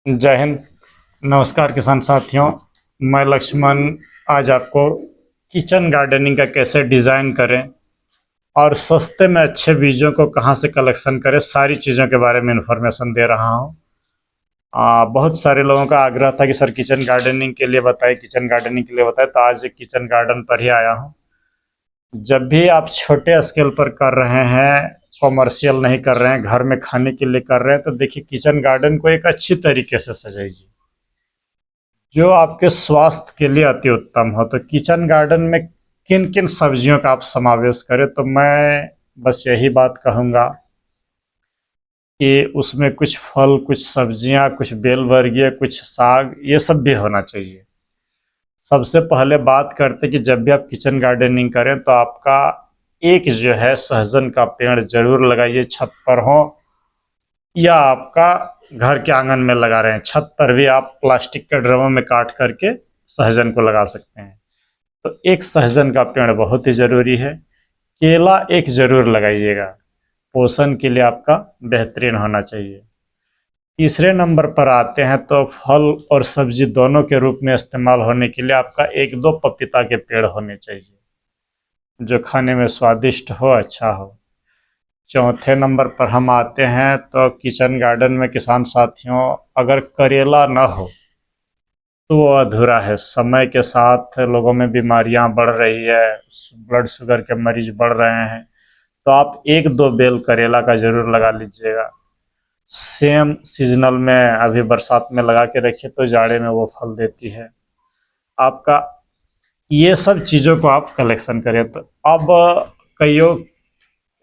जय हिंद। नमस्कार किसान साथियों। मैं लक्ष्मण आज आपको किचन गार्डनिंग का कैसे डिज़ाइन करें और सस्ते में अच्छे बीजों को कहां से कलेक्शन करें, सारी चीज़ों के बारे में इन्फॉर्मेशन दे रहा हूं। बहुत सारे लोगों का आग्रह था कि सर किचन गार्डनिंग के लिए बताएं, किचन गार्डनिंग के लिए बताएं, तो आज एक किचन गार्डन पर ही आया हूं। जब भी आप छोटे स्केल पर कर रहे हैं, कॉमर्शियल नहीं कर रहे हैं, घर में खाने के लिए कर रहे हैं, तो देखिए किचन गार्डन को एक अच्छी तरीके से सजाइए जो आपके स्वास्थ्य के लिए अति उत्तम हो। तो किचन गार्डन में किन किन सब्जियों का आप समावेश करें, तो मैं बस यही बात कहूँगा कि उसमें कुछ फल, कुछ सब्जियां, कुछ बेल वर्गीय, कुछ साग, ये सब भी होना चाहिए। सबसे पहले बात करते कि जब भी आप किचन गार्डनिंग करें तो आपका एक जो है सहजन का पेड़ जरूर लगाइए, छत पर हो या आपका घर के आंगन में लगा रहे हैं। छत पर भी आप प्लास्टिक के ड्रमों में काट करके सहजन को लगा सकते हैं। तो एक सहजन का पेड़ बहुत ही ज़रूरी है। केला एक ज़रूर लगाइएगा, पोषण के लिए आपका बेहतरीन होना चाहिए। तीसरे नंबर पर आते हैं तो फल और सब्जी दोनों के रूप में इस्तेमाल होने के लिए आपका एक दो पपीता के पेड़ होने चाहिए जो खाने में स्वादिष्ट हो, अच्छा हो। चौथे नंबर पर हम आते हैं तो किचन गार्डन में किसान साथियों, अगर करेला ना हो तो वो अधूरा है। समय के साथ लोगों में बीमारियां बढ़ रही है, ब्लड शुगर के मरीज बढ़ रहे हैं, तो आप एक दो बेल करेला का जरूर लगा लीजिएगा। सेम सीजनल में अभी बरसात में लगा के रखिए तो जाड़े में वो फल देती है आपका। ये सब चीज़ों को आप कलेक्शन करें। तो अब कईयों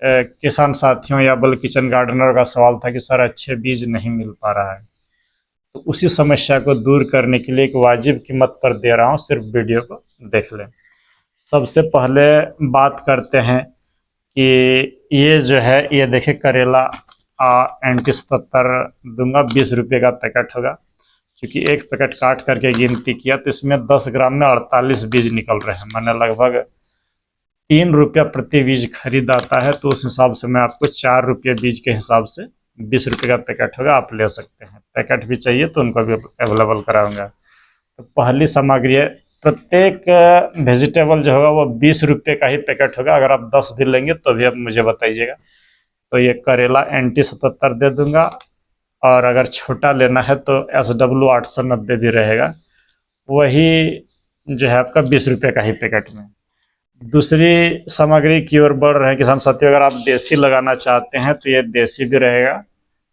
किसान साथियों या बल्कि किचन गार्डनर का सवाल था कि सर अच्छे बीज नहीं मिल पा रहा है, तो उसी समस्या को दूर करने के लिए एक वाजिब कीमत पर दे रहा हूँ, सिर्फ वीडियो को देख लें। सबसे पहले बात करते हैं कि ये जो है, ये देखिए करेला एंटी 77 दूंगा, 20 रुपये का पैकेट होगा। क्योंकि एक पैकेट काट करके गिनती किया तो इसमें 10 ग्राम में 48 बीज निकल रहे हैं, मैंने लगभग 3 रुपया प्रति बीज खरीद आता है। तो उस हिसाब से मैं आपको 4 रुपये बीज के हिसाब से 20 रुपये का पैकेट होगा, आप ले सकते हैं। पैकेट भी चाहिए तो उनको भी अवेलेबल कराऊंगा। तो पहली सामग्री है, प्रत्येक वेजिटेबल जो होगा वो 20 रुपये का ही पैकेट होगा। अगर आप 10 भी लेंगे तो भी आप मुझे बताइएगा। तो ये करेला एंटी 77 दे दूंगा, और अगर छोटा लेना है तो SW890 भी रहेगा, वही जो है आपका 20 रुपये का ही पैकेट में। दूसरी सामग्री की ओर बढ़ रहे हैं किसान साथियों, अगर आप देसी लगाना चाहते हैं तो ये देसी भी रहेगा,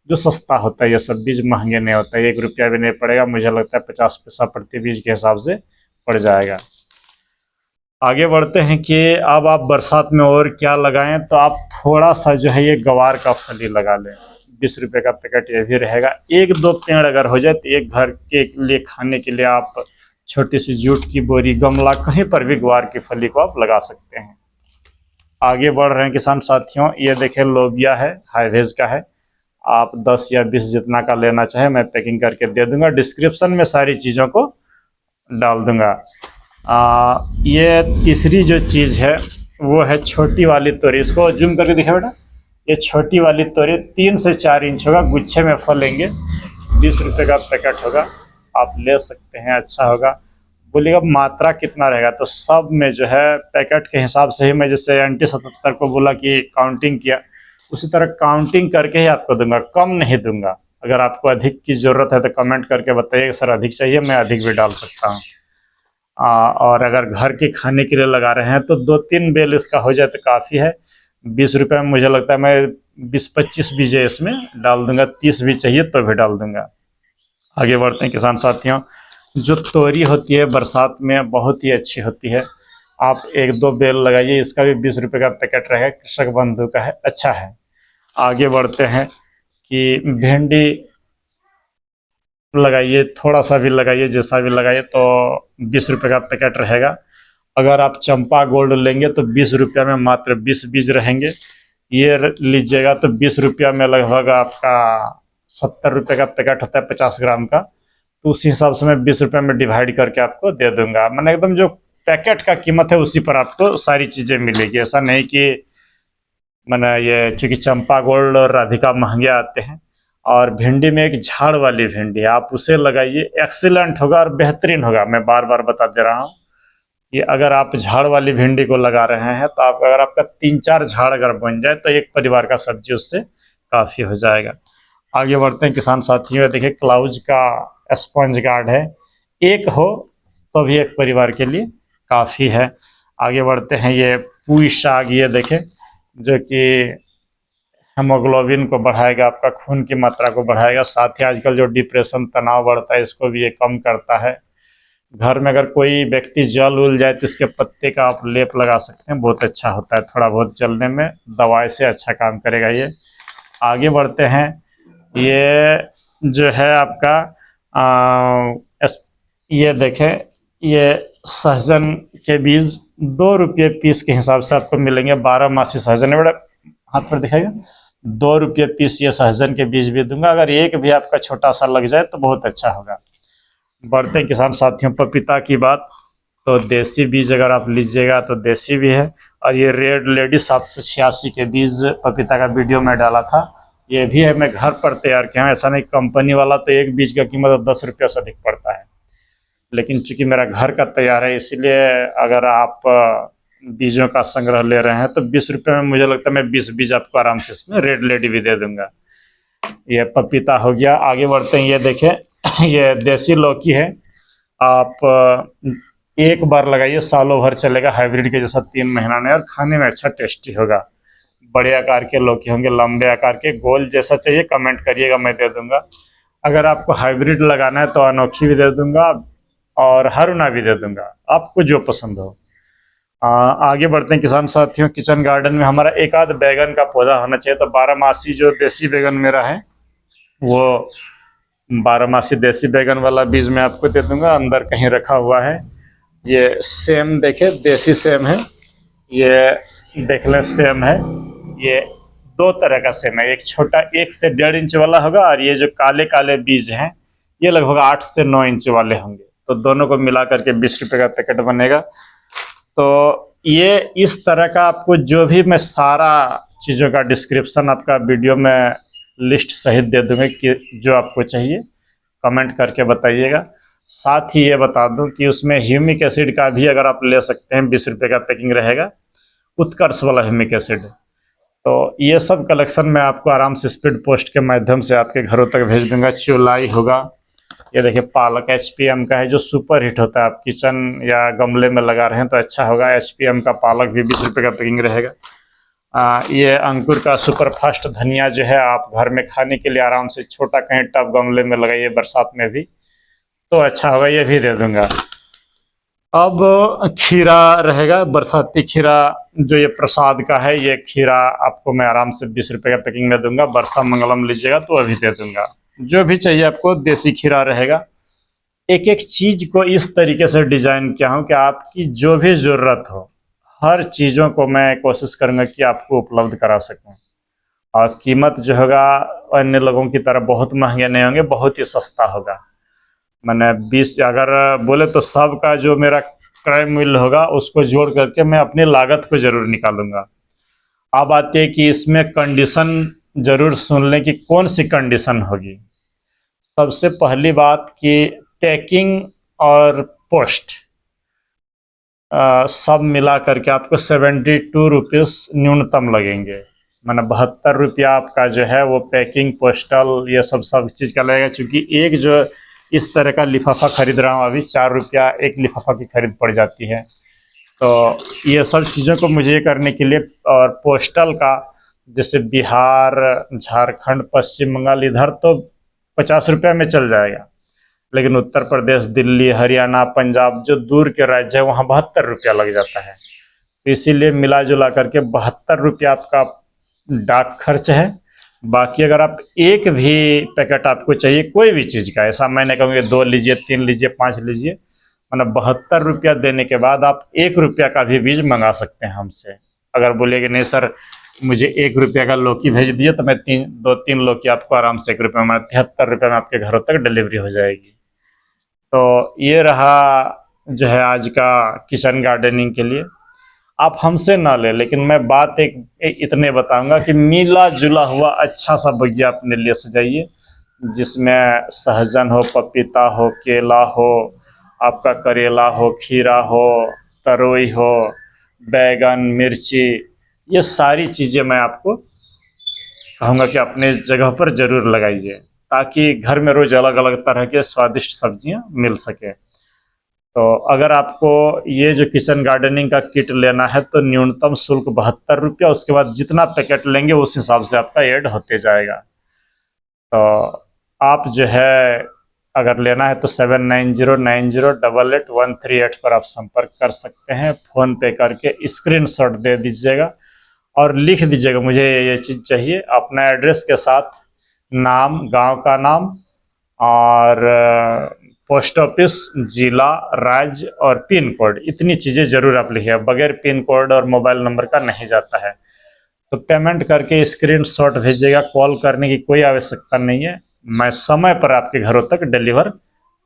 जो सस्ता होता है। ये सब बीज महंगे नहीं होता है, 1 रुपया भी नहीं पड़ेगा, मुझे लगता है 50 पैसा प्रति बीज के हिसाब से पड़ जाएगा। आगे बढ़ते हैं कि अब आप बरसात में और क्या लगाएं, तो आप थोड़ा सा जो है ये गवार का फली लगा लें, 20 रुपये का पैकेट ये भी रहेगा। एक दो पेड़ अगर हो जाए तो एक घर के लिए खाने के लिए आप छोटी सी जूट की बोरी, गमला, कहीं पर भी ग्वार की फली को आप लगा सकते हैं। आगे बढ़ रहे हैं किसान साथियों, ये देखें लोबिया है, हाईवेज का है। आप 10 या 20 जितना का लेना चाहे मैं पैकिंग करके दे दूंगा, डिस्क्रिप्शन में सारी चीज़ों को डाल दूंगा। ये तीसरी जो चीज़ है वो है छोटी वाली तोरी। इसको जूम करके दिखा बेटा, ये छोटी वाली तोरी 3 से 4 इंच होगा, गुच्छे में फलेंगे, 20 रुपये का पैकेट होगा, आप ले सकते हैं, अच्छा होगा। बोलिएगा मात्रा कितना रहेगा, तो सब में जो है पैकेट के हिसाब से ही, मैं जैसे एंटी 77 को बोला कि काउंटिंग किया, उसी तरह काउंटिंग करके ही आपको दूंगा, कम नहीं दूंगा। अगर आपको अधिक की ज़रूरत है तो कमेंट करके बताइए सर अधिक चाहिए, मैं अधिक भी डाल सकता हूँ। और अगर घर के खाने के लिए लगा रहे हैं तो 2-3 बेल इसका हो जाए तो काफ़ी है। 20 रुपये में मुझे लगता है मैं 20-25 बीजे इसमें डाल दूंगा, 30 भी चाहिए तो भी डाल दूंगा। आगे बढ़ते हैं किसान साथियों, जो तोरी होती है बरसात में बहुत ही अच्छी होती है, आप एक दो बेल लगाइए, इसका भी 20 रुपये का पैकेट रहेगा, कृषक बंधु का है, अच्छा है। आगे बढ़ते हैं कि भिंडी लगाइए, थोड़ा सा भी लगाइए, जैसा भी लगाइए, तो 20 रुपये का पैकेट रहेगा। अगर आप चंपा गोल्ड लेंगे तो 20 रुपया में मात्र 20 बीज रहेंगे। ये लीजिएगा तो 20 रुपया में लगभग आपका 70 रुपये का पैकेट होता है 50 ग्राम का। तो उसी हिसाब से मैं 20 रुपये में डिवाइड करके आपको दे दूंगा। मैंने एकदम जो पैकेट का कीमत है उसी पर आपको सारी चीज़ें मिलेगी। ऐसा नहीं कि मैंने ये, चूँकि चंपा गोल्ड और राधिका महंगे आते हैं, और भिंडी में एक झाड़ वाली भिंडी है, आप उसे लगाइए, एक्सीलेंट होगा और बेहतरीन होगा। मैं बार बार बता दे रहा हूँ कि अगर आप झाड़ वाली भिंडी को लगा रहे हैं तो आप अगर आपका 3-4 झाड़ अगर बन जाए तो एक परिवार का सब्जी उससे काफ़ी हो जाएगा। आगे बढ़ते हैं किसान साथियों। देखिए क्लाउज का स्पंज गार्ड है, एक हो तो भी एक परिवार के लिए काफ़ी है। आगे बढ़ते हैं, ये पुई साग, ये देखें जो कि हेमोग्लोबिन को बढ़ाएगा, आपका खून की मात्रा को बढ़ाएगा, साथ ही आजकल जो डिप्रेशन तनाव बढ़ता है इसको भी ये कम करता है। घर में अगर कोई व्यक्ति जल उल जाए तो इसके पत्ते का आप लेप लगा सकते हैं, बहुत अच्छा होता है, थोड़ा बहुत जलने में दवाई से अच्छा काम करेगा ये। आगे बढ़ते हैं, ये जो है आपका ये देखें, ये सहजन के बीज 2 रुपये पीस के हिसाब से आपको मिलेंगे। 12 मासी सहजन है, बड़ा हाथ पर दिखाइएगा, 2 रुपये पीस ये सहजन के बीज भी दूंगा। अगर एक भी आपका छोटा सा लग जाए तो बहुत अच्छा होगा। बढ़ते हैं किसान साथियों पपीता की बात, तो देसी बीज अगर आप लीजिएगा तो देसी भी है, और ये रेड लेडी 786 के बीज पपीता का वीडियो में डाला था, ये भी है, मैं घर पर तैयार किया हूँ। ऐसा नहीं कंपनी वाला तो एक बीज का कीमत 10 रुपये से अधिक पड़ता है, लेकिन चूंकि मेरा घर का तैयार है इसलिए अगर आप बीजों का संग्रह ले रहे हैं तो 20 रुपये में मुझे लगता है मैं 20 बीज आपको आराम से इसमें रेड लेडी भी दे दूंगा। ये पपीता हो गया। आगे बढ़ते हैं, ये देखें ये देसी लौकी है, आप एक बार लगाइए सालों भर चलेगा, हाइब्रिड के जैसा 3 महीना नहीं, और खाने में अच्छा टेस्टी होगा। बड़े आकार के लौकी होंगे, लंबे आकार के, गोल जैसा चाहिए कमेंट करिएगा, मैं दे दूंगा। अगर आपको हाइब्रिड लगाना है तो अनोखी भी दे दूंगा और हरुना भी दे दूंगा, आपको जो पसंद हो। आगे बढ़ते हैं किसान साथियों, किचन गार्डन में हमारा एक आध बैगन का पौधा होना चाहिए। तो 12 मासी जो देसी बैगन मेरा है वो 12 मासी देसी बैगन वाला बीज मैं आपको दे दूंगा, अंदर कहीं रखा हुआ है। ये सेम देखे, देसी सेम है, ये देख लें सेम है। ये 2 तरह का सेम है, एक छोटा 1 से 1.5 इंच वाला होगा, और ये जो काले काले बीज हैं ये लगभग 8 से 9 इंच वाले होंगे। तो दोनों को मिला करके 20 रुपये का पैकेट बनेगा। तो ये इस तरह का आपको जो भी मैं सारा चीज़ों का डिस्क्रिप्शन आपका वीडियो में लिस्ट सहित दे दूँगा कि जो आपको चाहिए कमेंट करके बताइएगा। साथ ही ये बता दूं कि उसमें ह्यूमिक एसिड का भी अगर आप ले सकते हैं, 20 रुपये का पैकिंग रहेगा, उत्कर्ष वाला ह्यूमिक एसिड। तो ये सब कलेक्शन मैं आपको आराम से स्पीड पोस्ट के माध्यम से आपके घरों तक भेज दूंगा। चौलाई होगा, ये देखिए पालक HPM का है जो सुपर हिट होता है, आप किचन या गमले में लगा रहे हैं तो अच्छा होगा। HPM का पालक भी 20 रुपये का पैकिंग रहेगा। ये अंकुर का सुपर फास्ट धनिया जो है, आप घर में खाने के लिए आराम से छोटा कहीं टब गमले में लगाइए बरसात में भी तो अच्छा होगा, ये भी दे दूंगा। अब खीरा रहेगा, बरसाती खीरा जो ये प्रसाद का है, ये खीरा आपको मैं आराम से 20 रुपये का पैकिंग में दूंगा। बरसा मंगलम लीजिएगा तो अभी दे दूंगा। जो भी चाहिए आपको देसी खीरा रहेगा। एक एक चीज़ को इस तरीके से डिजाइन किया हूँ कि आपकी जो भी ज़रूरत हो हर चीज़ों को मैं कोशिश करूँगा कि आपको उपलब्ध करा सकूँ, और कीमत जो होगा अन्य लोगों की तरह बहुत महंगे नहीं होंगे, बहुत ही सस्ता होगा। मैंने 20 अगर बोले तो सबका जो मेरा क्रय मूल्य होगा उसको जोड़ करके मैं अपनी लागत को ज़रूर निकालूंगा। अब आती है कि इसमें कंडीशन ज़रूर सुन लें कि कौन सी कंडीशन होगी। सबसे पहली बात कि पैकिंग और पोस्ट सब मिला करके आपको 72 रुपीज़ न्यूनतम लगेंगे। मैंने 72 रुपया आपका जो है वो पैकिंग पोस्टल ये सब चीज़ का लगेगा। चूँकि एक जो इस तरह का लिफाफा खरीद रहा हूँ अभी 4 रुपया एक लिफाफा की खरीद पड़ जाती है। तो ये सब चीज़ों को मुझे करने के लिए, और पोस्टल का जैसे बिहार, झारखंड, पश्चिम बंगाल इधर तो 50 रुपये में चल जाएगा, लेकिन उत्तर प्रदेश, दिल्ली, हरियाणा, पंजाब जो दूर के राज्य है वहाँ 72 रुपया लग जाता है। तो इसीलिए मिला जुला करके 72 रुपया आपका डाक खर्च है। बाकी अगर आप एक भी पैकेट आपको चाहिए कोई भी चीज़ का, ऐसा मैं नहीं कहूँगी 2 लीजिए, 3 लीजिए, 5 लीजिए, मतलब 72 रुपया देने के बाद आप 1 रुपया का भी बीज मंगा सकते हैं हमसे। अगर बोलिए कि नहीं सर मुझे 1 रुपया का लौकी भेज दिए तो मैं 2-3 लौकी आपको आराम से 1 रुपये में 73 रुपये में आपके घरों तक डिलीवरी हो जाएगी। तो ये रहा जो है आज का किचन गार्डनिंग के लिए। आप हमसे ना ले, लेकिन मैं बात एक इतने बताऊंगा कि मिला जुला हुआ अच्छा सा बगिया अपने लिए सजाइए। जिसमें सहजन हो, पपीता हो, केला हो, आपका करेला हो, खीरा हो, तरोई हो, बैगन, मिर्ची, ये सारी चीज़ें मैं आपको कहूँगा कि अपने जगह पर ज़रूर लगाइए, ताकि घर में रोज़ अलग अलग तरह के स्वादिष्ट सब्जियां मिल सके। तो अगर आपको ये जो किचन गार्डनिंग का किट लेना है तो न्यूनतम शुल्क 72 रुपया, उसके बाद जितना पैकेट लेंगे उस हिसाब से आपका ऐड होते जाएगा। तो आप जो है अगर लेना है तो 7909088138 पर आप संपर्क कर सकते हैं। फ़ोन पे करके स्क्रीनशॉट दे दीजिएगा और लिख दीजिएगा मुझे ये चीज़ चाहिए, अपना एड्रेस के साथ नाम, गांव का नाम और पोस्ट ऑफिस, जिला, राज्य और पिन कोड, इतनी चीज़ें ज़रूर आप लिखिए। बगैर पिन कोड और मोबाइल नंबर का नहीं जाता है। तो पेमेंट करके स्क्रीनशॉट भेजिएगा, कॉल करने की कोई आवश्यकता नहीं है, मैं समय पर आपके घरों तक डिलीवर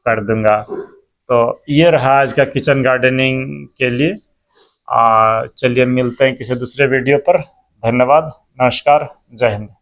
कर दूंगा। तो ये रहा आज का किचन गार्डनिंग के लिए। चलिए मिलते हैं किसी दूसरे वीडियो पर। धन्यवाद, नमस्कार, जय हिंद।